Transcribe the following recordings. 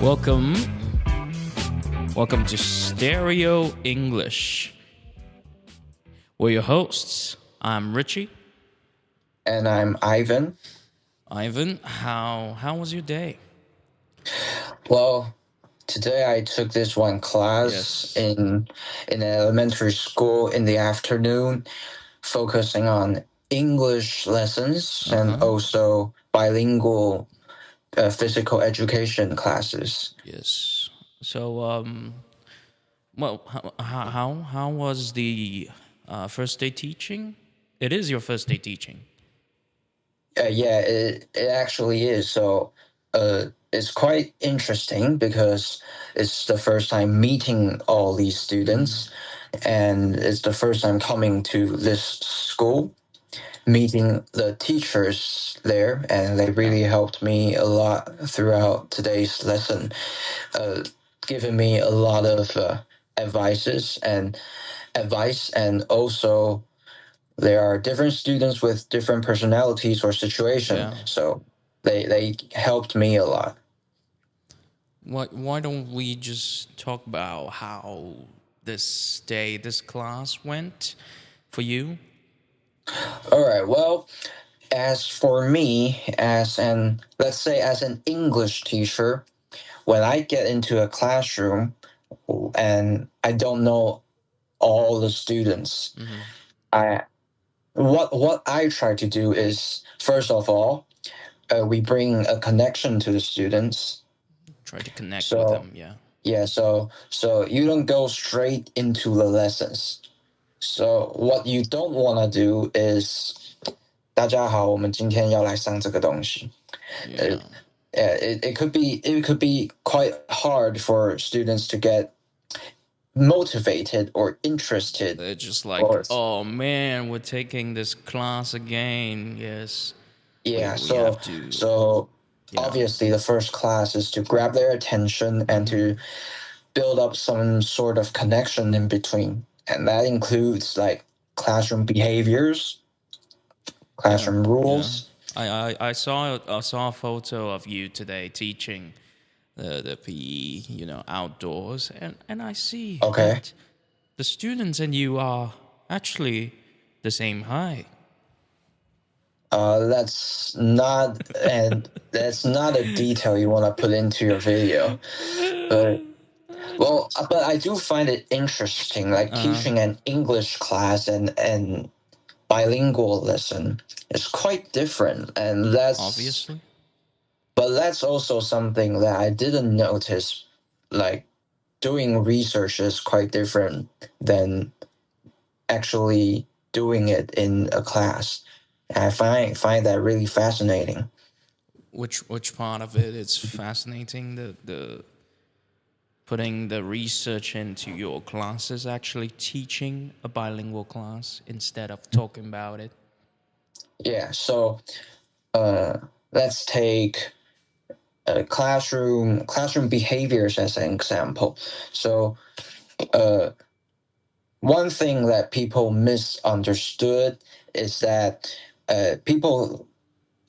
Welcome to Stereo English. We're your hosts. I'm Richie. And I'm Ivan. Ivan, how was your day? Well, today I took this one class in elementary school in the afternoon, focusing on English lessons and also bilingual physical education classes. Yes. So, well, how was the first day teaching? It is your first day teaching. Yeah, it actually is. So, it's quite interesting because it's the first time meeting all these students, and it's the first time coming to this school, meeting the teachers there, and they really helped me a lot throughout today's lesson, giving me a lot of advice, and also there are different students with different personalities or situations, so they helped me a lot. Why don't we just talk about how this class went for you? All right. Well, as for me, let's say as an English teacher, when I get into a classroom and I don't know all the students, what I try to do is, first of all, we bring a connection to the students. Try to connect with them, yeah. Yeah, so you don't go straight into the lessons. So what you don't want to do is, 大家好，我们今天要来上这个东西。It could be quite hard for students to get motivated or interested. They're just like, oh man, we're taking this class again. Yes. Yeah, so obviously the first class is to grab their attention and to build up some sort of connection in between. And that includes like classroom behaviors, classroom rules. Yeah. I saw a photo of you today teaching the PE, outdoors, and I see that the students and you are actually the same height. That's not a detail you want to put into your video, but I do find it interesting, like teaching an English class and bilingual lesson is quite different, and that's obviously. But that's also something that I didn't notice. Like doing research is quite different than actually doing it in a class. I find that really fascinating. Which part of it is fascinating? The putting the research into your classes, actually teaching a bilingual class instead of talking about it. Yeah. So, let's take classroom behaviors as an example. So, one thing that people misunderstood is that a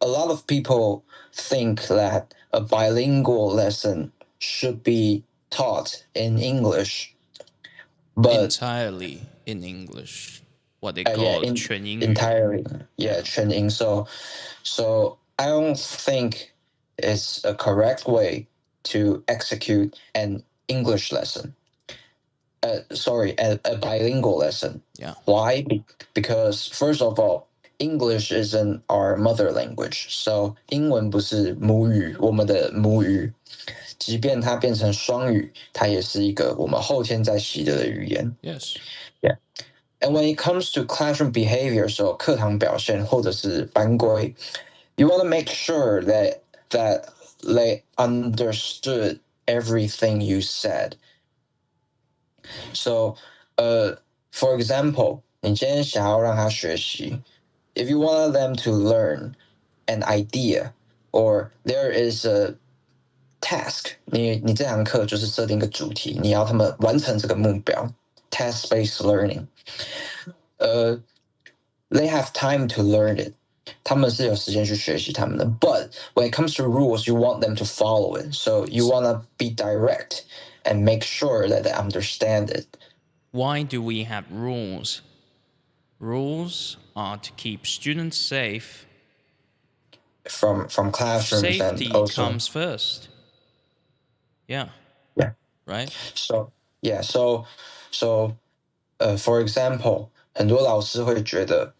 lot of people think that a bilingual lesson should be taught in English, but entirely in English, what they call 全英语. Entirely, yeah, 全英. So I don't think it's a correct way to execute an English lesson. A bilingual lesson. Yeah. Why? Because first of all, English isn't our mother language. So 英文不是母语，我们的母语。即便它变成双语，它也是一个我们后天在习得语言。Yes. Yeah. And when it comes to classroom behavior, so 课堂表现或者是班规, you want to make sure that they understood everything you said. So, for example, 你今天想要让他学习, if you wanted them to learn an idea, or there is a task, 你这堂课就是设定一个主题，你要他们完成这个目标 task-based learning. They have time to learn it. 他们是有时间去学习他们的。But when it comes to rules, you want them to follow it. So you want to be direct and make sure that they understand it. Why do we have rules? Rules are to keep students safe. From classrooms Safety and also comes first. Yeah. Yeah. Right? So yeah, so for example, 很多老师会觉得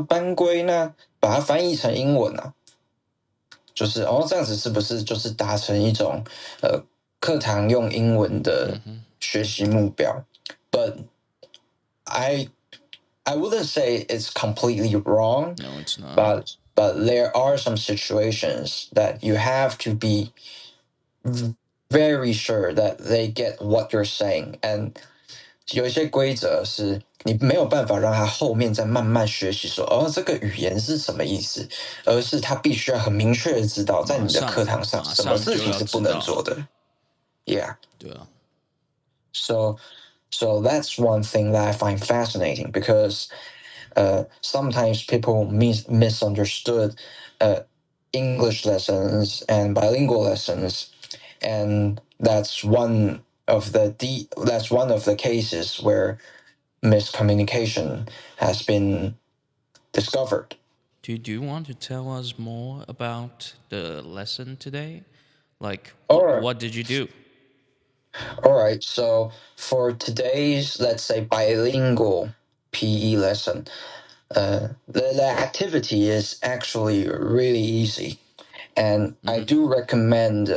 班规那把它翻译成英文啊，就是这样子是不是就是达成一种课堂用英文的学习目标？But I wouldn't say it's completely wrong. No, it's not. But there are some situations that you have to be very sure that they get what you're saying. And 有一些规则是你没有办法让他后面再慢慢学习说这个语言是什么意思，而是他必须要很明确的知道在你的课堂上什么事情是不能做的。Yeah. 对啊。So that's one thing that I find fascinating because sometimes people misunderstood English lessons and bilingual lessons, and that's one of the cases where miscommunication has been discovered. Do you want to tell us more about the lesson today? Like, what did you do? All right, so for today's, let's say, bilingual PE lesson, the activity is actually really easy, and I do recommend.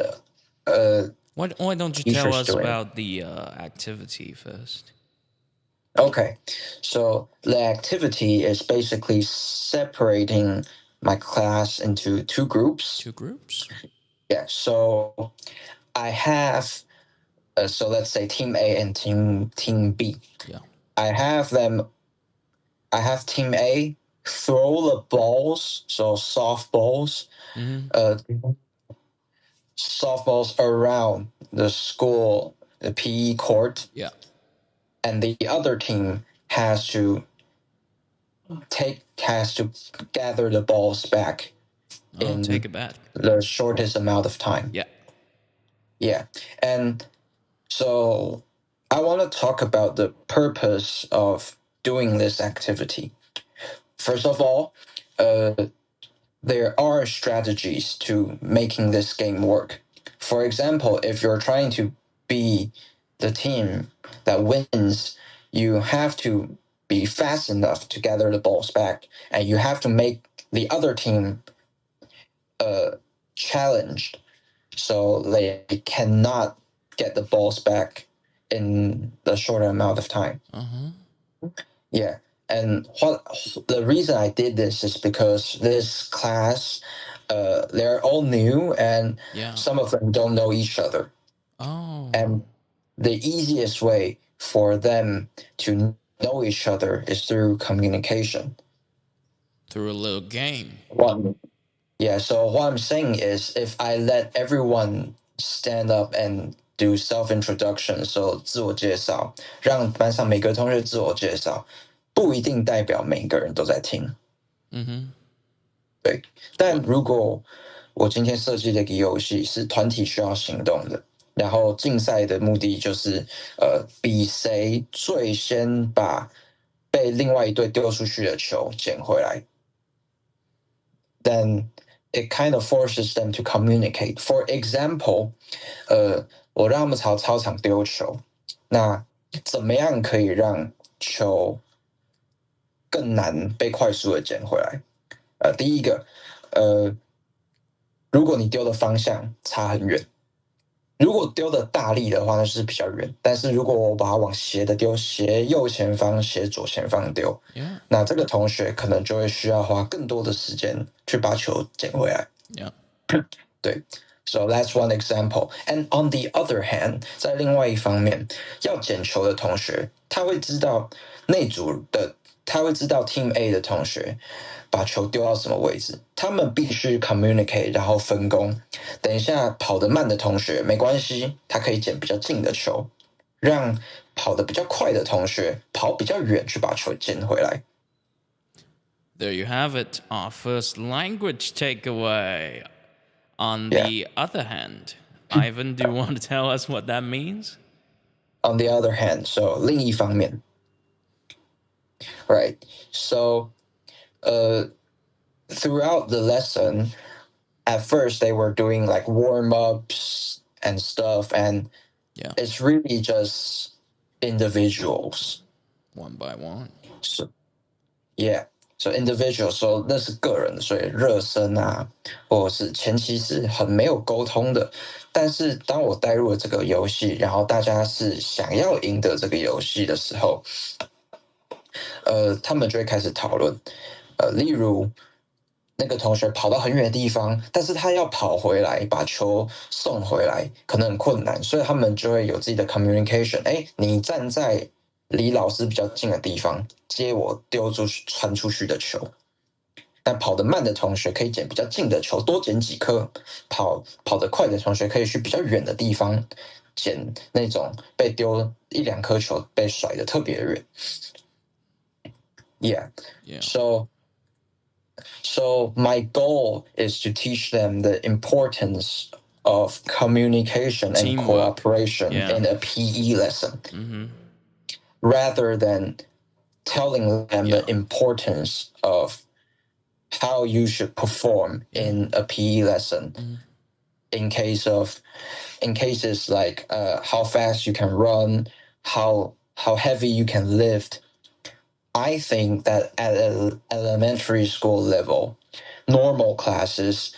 Why don't you tell us about the activity first? Okay, so the activity is basically separating my class into two groups. Two groups? Yeah, so I have, so let's say Team A and Team B. Yeah. I have Team A throw the balls, so softballs, softballs around the school, the PE court. Yeah. And the other team has to gather the balls back take it back. The shortest amount of time. Yeah. And so I want to talk about the purpose of doing this activity. First of all, there are strategies to making this game work. For example, if you're trying to be the team that wins, you have to be fast enough to gather the balls back, and you have to make the other team challenged so they cannot get the balls back in the shorter amount of time. Yeah. And the reason I did this is because this class, they're all new, and some of them don't know each other. Oh. And the easiest way for them to know each other is through communication. Through a little game. Yeah, so what I'm saying is if I let everyone stand up and do self-introduction, so 自我介绍，让班上每个同学自我介绍，不一定代表每个人都在听。对，但如果我今天设计的一个游戏是团体需要行动的，然后竞赛的目的就是比谁最先把被另外一队丢出去的球捡回来， then it kind of forces them to communicate. For example, 我让他们朝操场丢球，那怎么样可以让球更难被快速的捡回来？第一个，如果你丢的方向差很远，如果丢的大力的话，那就是比较远。但是如果我把它往斜的丢，斜右前方、斜左前方丢，那这个同学可能就会需要花更多的时间去把球捡回来。对。So that's one example. And on the other hand, 在另外一方面，要捡球的同学，他会知道Team A 的同学把球丢到什么位置，他们必须 communicate， 然后分工。等一下跑得慢的同学没关系，他可以捡比较近的球，让跑得比较快的同学跑比较远去把球捡回来。There you have it, our first language takeaway. On Yeah. the other hand, Ivan, do you want to tell us what that means? On the other hand, so 另一方面 right? So, throughout the lesson, at first they were doing like warm-ups and stuff, and Yeah. it's really just individuals. One by one. So, yeah. So individual, so 那是个人，所以热身啊，或者是前期是很没有沟通的。但是当我带入了这个游戏，然后大家是想要赢得这个游戏的时候，他们就会开始讨论。例如那个同学跑到很远的地方，但是他要跑回来把球送回来，可能很困难，所以他们就会有自己的 communication。你站在离老师比较近的地方接我丢出去传出去的球，但跑得慢的同学可以捡比较近的球，多捡几颗；跑得快的同学可以去比较远的地方捡那种被丢一两颗球被甩得特别远。Yeah. So my goal is to teach them the importance of communication and Teamwork. cooperation in a PE lesson. Rather than telling them the importance of how you should perform in a PE lesson. In cases like how fast you can run, how heavy you can lift. I think that at an elementary school level, normal classes,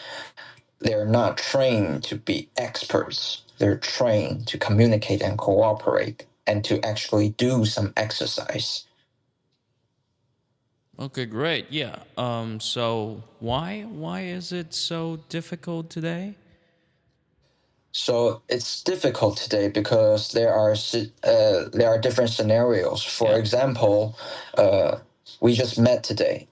they're not trained to be experts. They're trained to communicate and cooperate and to actually do some exercise. Okay, great. Yeah. So why is it so difficult today? So it's difficult today because there are different scenarios. For example, we just met today.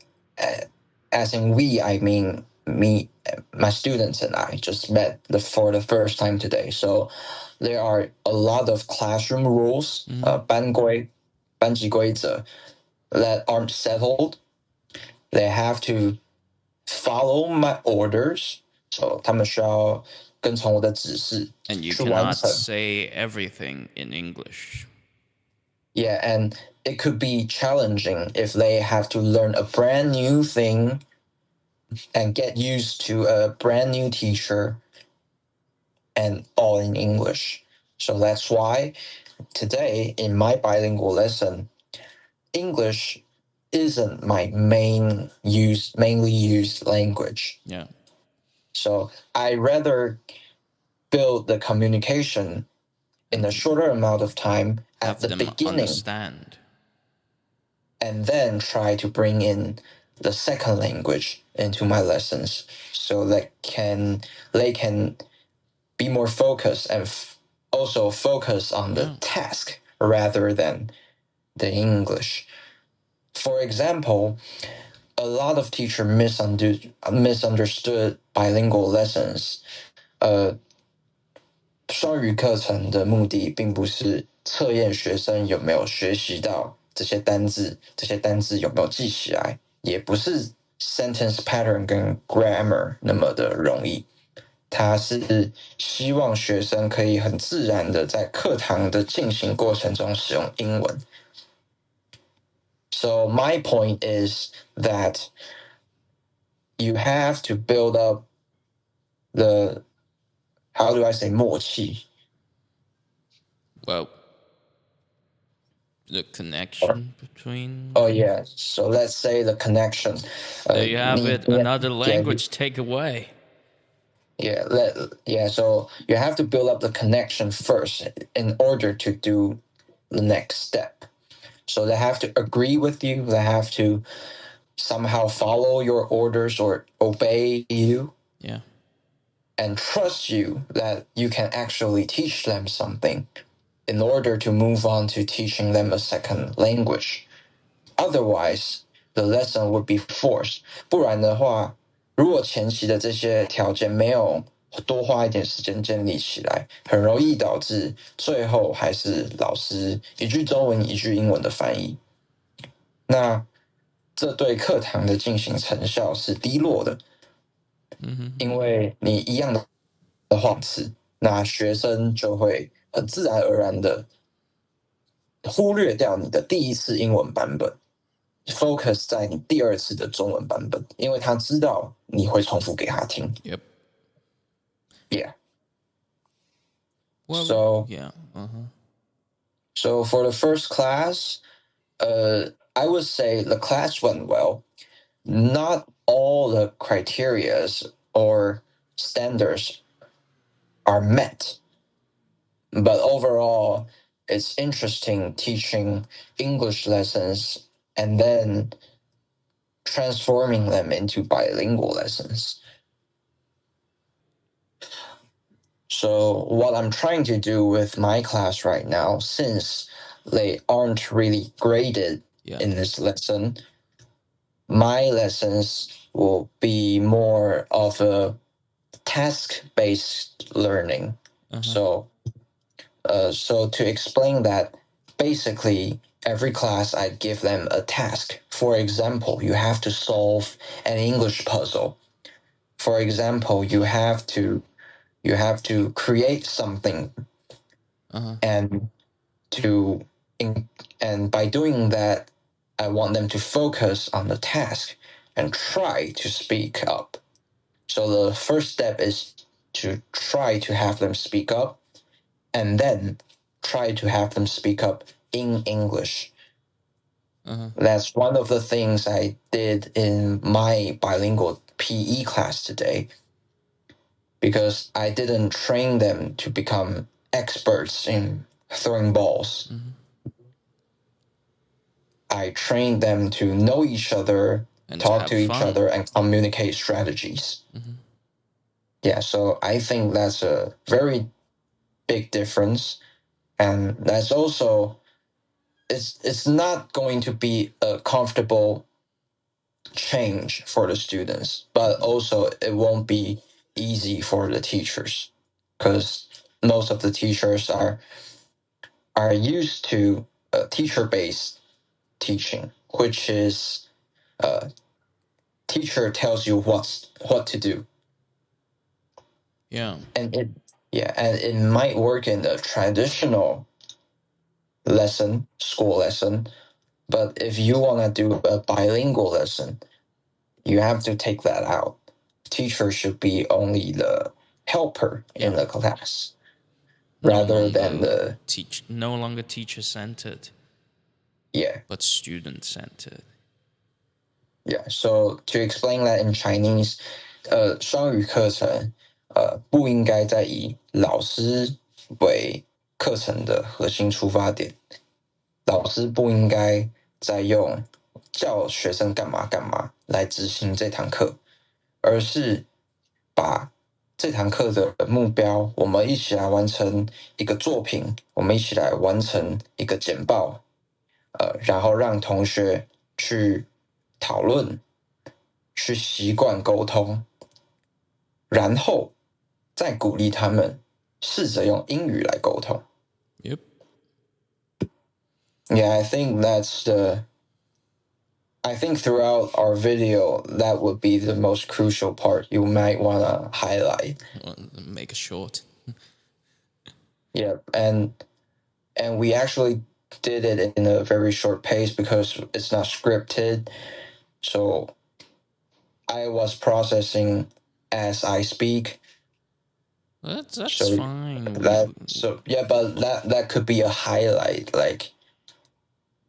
As in we, I mean me, my students and I just met for the first time today. So there are a lot of classroom rules, 班级规则 that aren't settled. They have to follow my orders. So 他们需要跟从我的指示 And you 去完 cannot 成。 say everything in English. Yeah, and it could be challenging if they have to learn a brand new thing and get used to a brand new teacher and all in English. So that's why today in my bilingual lesson, English isn't my mainly used language. Yeah. So I rather build the communication in a shorter amount of time at the beginning. Understand. And then try to bring in the second language into my lessons so that they can be more focused and also focus on the task rather than the English. For example, a lot of teachers misunderstood bilingual lessons. 双语课程的目的并不是测验学生有没有学习到这些单字有没有记起来，也不是 sentence pattern 跟 grammar 那么的容易。它是希望学生可以很自然的在课堂的进行过程中使用英文。So my point is that you have to build up the, how do I say, 默契? Well, the connection between... Oh, yeah. So let's say the connection. There you have it. Another language takeaway. Yeah. So you have to build up the connection first in order to do the next step. So they have to agree with you. They have to somehow follow your orders or obey you. Yeah. And trust you that you can actually teach them something in order to move on to teaching them a second language. Otherwise, the lesson would be forced. 不然的话，如果前期的这些条件没有多花一点时间建立起来，很容易导致最后还是老师一句中文一句英文的翻译。那这对课堂的进行成效是低落的。因为你一样的话词，那学生就会很自然而然的忽略掉你的第一次英文版本，focus 在你第二次的中文版本，因为他知道你会重复给他听。Yep. Yeah. Well, so yeah. So for the first class, I would say the class went well. Not all the criterias or standards are met, but overall, it's interesting teaching English lessons and then transforming them into bilingual lessons. So what I'm trying to do with my class right now, since they aren't really graded in this lesson, my lessons will be more of a task-based learning. So to explain that, basically, every class I give them a task. For example, you have to solve an English puzzle. For example, you have to create something, and by doing that, I want them to focus on the task and try to speak up. So the first step is to try to have them speak up, and then try to have them speak up in English. That's one of the things I did in my bilingual PE class today, because I didn't train them to become experts in throwing balls. I trained them to know each other, and talk to each other, and communicate strategies. Yeah, so I think that's a very big difference. And that's also, it's not going to be a comfortable change for the students, but also it won't be easy for the teachers, because most of the teachers are used to teacher-based teaching, which is teacher tells you what to do. Yeah. And it might work in a traditional school lesson, but if you want to do a bilingual lesson, you have to take that out. Teacher should be only the helper in the class, rather than the no longer teacher-centered. Yeah. But student-centered. Yeah. So to explain that in Chinese, 双语课程不应该再以老师为课程的核心出发点，老师不应该再用叫学生干嘛干嘛来执行这堂课，而是把这堂课的目标，我们一起来完成一个作品，我们一起来完成一个简报，然后让同学去讨论，去习惯沟通，然后再鼓励他们试着用英语来沟通。Yep. Yeah, I think throughout our video, that would be the most crucial part you might want to highlight. Make it short. Yeah, and we actually did it in a very short pace because it's not scripted. So I was processing as I speak. That's fine. But that could be a highlight. Like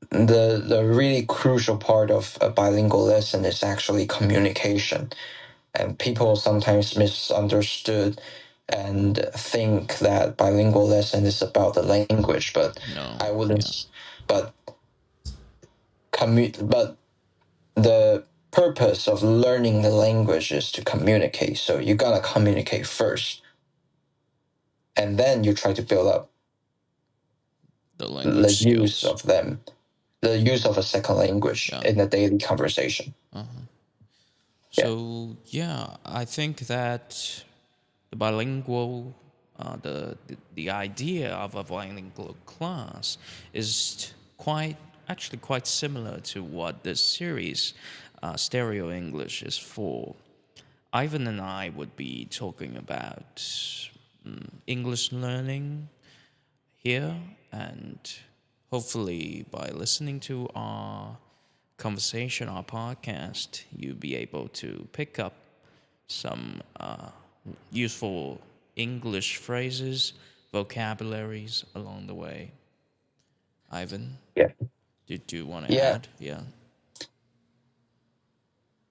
the really crucial part of a bilingual lesson is actually communication, and people sometimes misunderstood and think that bilingual lesson is about the language, but no, I wouldn't. Yeah. But the purpose of learning the language is to communicate. So you gotta communicate first, and then you try to build up the use of them, the use of a second language in a daily conversation. So I think that the bilingual, the idea of a bilingual class is quite actually quite similar to what this series, Stereo English, is for. Ivan and I would be talking about English learning here, and hopefully by listening to our conversation, our podcast, you'll be able to pick up some useful English phrases, vocabularies along the way. Ivan? Yeah. Do you want to add? Yeah.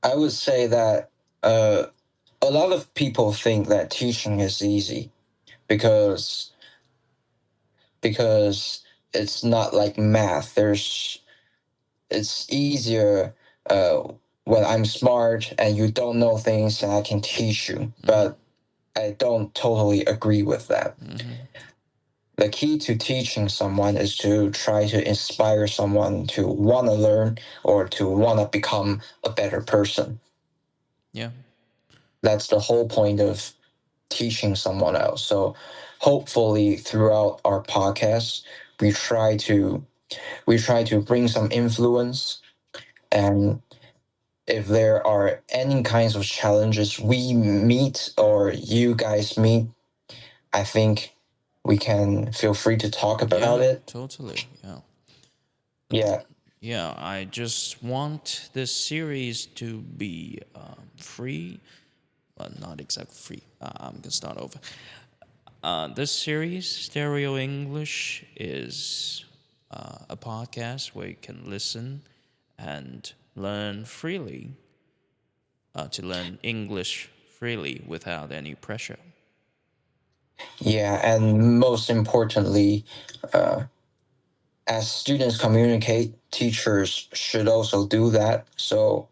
I would say that a lot of people think that teaching is easy because it's not like math. It's easier when I'm smart and you don't know things and I can teach you. But I don't totally agree with that. The key to teaching someone is to try to inspire someone to want to learn or to want to become a better person. Yeah. That's the whole point of teaching someone else. So hopefully throughout our podcast, we try to bring some influence, and if there are any kinds of challenges we meet or you guys meet, I think we can feel free to talk about it. Totally. Yeah, I just want this series to be free. Well, not exactly free. I'm going to start over. This series, Stereo English, is a podcast where you can listen and learn freely, to learn English freely without any pressure. Yeah, and most importantly, as students communicate, teachers should also do that. So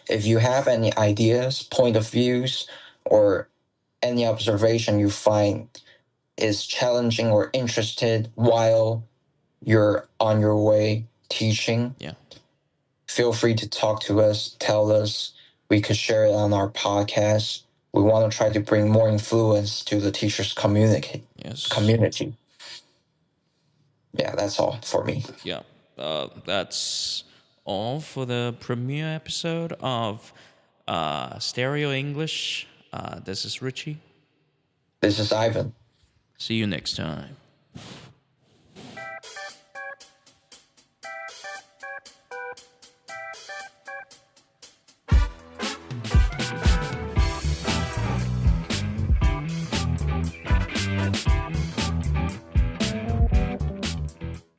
if you have any ideas, point of views, or any observation you find is challenging or interested while you're on your way teaching, feel free to talk to us, tell us. We could share it on our podcast. We want to try to bring more influence to the teachers' community. Yeah, that's all for me. Yeah, that's all for the premiere episode of Stereo English. This is Richie. This is Ivan. See you next time.